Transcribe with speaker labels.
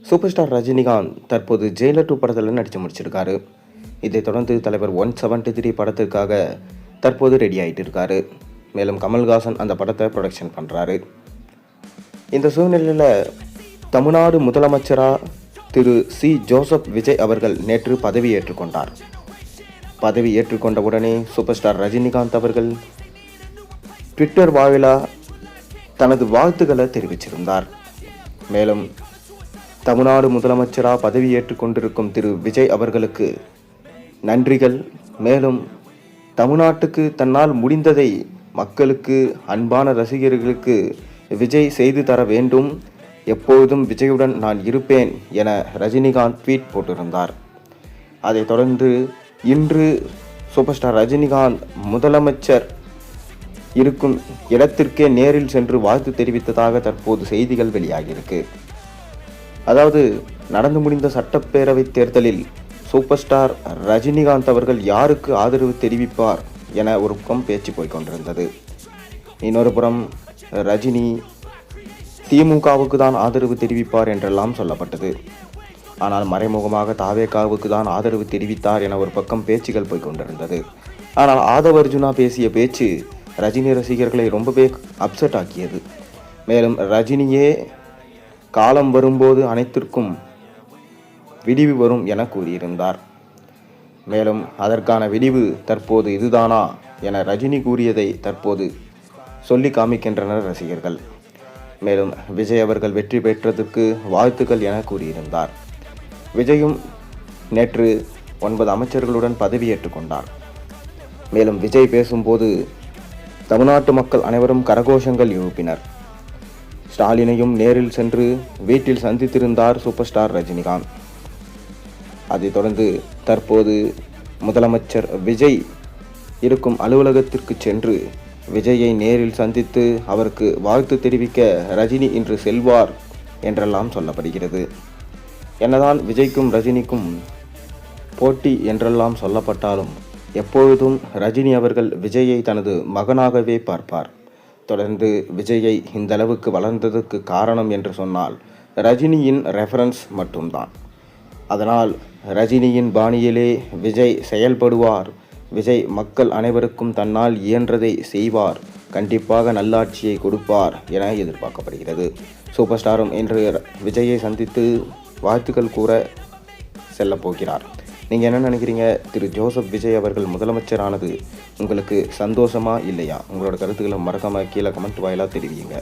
Speaker 1: Super star Rajinikanth தற்போது Jailer 2 படத்தில் நடித்து முடிச்சிருக்காரு. இதைத் தொடர்ந்து தலைவர் 173 படத்திற்காக தற்போது ரெடி ஆகிட்டு இருக்காரு. மேலும் கமல்ஹாசன் அந்த படத்தை ப்ரொடக்ஷன் பண்ணுறாரு. இந்த சூழ்நிலையில் தமிழ்நாடு முதலமைச்சராக திரு சி. ஜோசப் விஜய் அவர்கள் நேற்று பதவி ஏற்றுக்கொண்டார். பதவி ஏற்றுக்கொண்ட உடனே சூப்பர் ஸ்டார் ரஜினிகாந்த் அவர்கள் ட்விட்டர் வாயிலாக தனது வாழ்த்துக்களை தெரிவிச்சிருந்தார். மேலும் தமிழ்நாடு முதலமைச்சராக பதவி ஏற்றுக்கொண்டிருக்கும் திரு விஜய் அவர்களுக்கு நன்றிகள். மேலும் தமிழ்நாட்டுக்கு தன்னால் முடிந்ததை மக்களுக்கு, அன்பான ரசிகர்களுக்கு விஜய் செய்து தர வேண்டும், எப்பொழுதும் விஜயுடன் நான் இருப்பேன் என ரஜினிகாந்த் ட்வீட் போட்டிருந்தார். அதைத் தொடர்ந்து இன்று சூப்பர் ஸ்டார் ரஜினிகாந்த் முதலமைச்சர் இருக்கும் இடத்திற்கே நேரில் சென்று வாழ்த்து தெரிவித்ததாக தற்போது செய்திகள் வெளியாகியிருக்கு. அதாவது நடந்து முடிந்த சட்டப்பேரவை தேர்தலில் சூப்பர் ஸ்டார் ரஜினிகாந்த் அவர்கள் யாருக்கு ஆதரவு தெரிவிப்பார் என ஒரு பக்கம் பேச்சு போய்கொண்டிருந்தது. இன்னொரு புறம் ரஜினி திமுகவுக்கு தான் ஆதரவு தெரிவிப்பார் என்றெல்லாம் சொல்லப்பட்டது. ஆனால் மறைமுகமாக தாவேகாவுக்கு தான் ஆதரவு தெரிவித்தார் என ஒரு பக்கம் பேச்சுகள் போய்கொண்டிருந்தது. ஆனால் ஆதவ் அர்ஜுனா பேசிய பேச்சு ரஜினி ரசிகர்களை ரொம்பவே அப்செட் ஆக்கியது. மேலும் ரஜினியே காலம் வரும்போது அனைத்திற்கும் விடிவு வரும் என கூறியிருந்தார். மேலும் அதற்கான விடிவு தற்போது இதுதானா என ரஜினி கூறியதை தற்போது சொல்லி காமிக்கின்றனர் ரசிகர்கள். மேலும் விஜய் அவர்கள் வெற்றி பெற்றதற்கு வாழ்த்துக்கள் என கூறியிருந்தார். விஜயும் நேற்று 9 அமைச்சர்களுடன் பதவியேற்றுக் கொண்டார். மேலும் விஜய் பேசும்போது தமிழ்நாட்டு மக்கள் அனைவரும் கரகோஷங்கள் எழுப்பினர். ஸ்டாலினையும் நேரில் சென்று வீட்டில் சந்தித்திருந்தார் சூப்பர் ஸ்டார் ரஜினிகாந்த். அதைத் தொடர்ந்து தற்போது முதலமைச்சர் விஜய் இருக்கும் அலுவலகத்திற்கு சென்று விஜயை நேரில் சந்தித்து அவருக்கு வாழ்த்து தெரிவிக்க ரஜினி இன்று செல்வார் என்றெல்லாம் சொல்லப்படுகிறது. என்னதான் விஜய்க்கும் ரஜினிக்கும் போட்டி என்றெல்லாம் சொல்லப்பட்டாலும் எப்பொழுதும் ரஜினி அவர்கள் விஜயை தனது மகனாகவே பார்ப்பார். தொடர்ந்து விஜயை இந்த அளவுக்கு வளர்ந்ததற்கு காரணம் என்று சொன்னால் ரஜினியின் ரெஃபரன்ஸ் மட்டும்தான். அதனால் ரஜினியின் பாணியிலே விஜய் செயல்படுவார். விஜய் மக்கள் அனைவருக்கும் தன்னால் இயன்றதை செய்வார், கண்டிப்பாக நல்லாட்சியை கொடுப்பார் என எதிர்பார்க்கப்படுகிறது. சூப்பர் ஸ்டாரும் இன்று விஜயை சந்தித்து வாழ்த்துக்கள் கூற செல்ல போகிறார். நீங்கள் என்ன நினைக்கிறீங்க? திரு ஜோசப் விஜய் அவர்கள் முதலமைச்சரானது உங்களுக்கு சந்தோஷமா இல்லையா? உங்களோட கருத்துக்களை மறக்காமல் கீழே கமெண்ட் வாயிலாக தெரிவிங்க.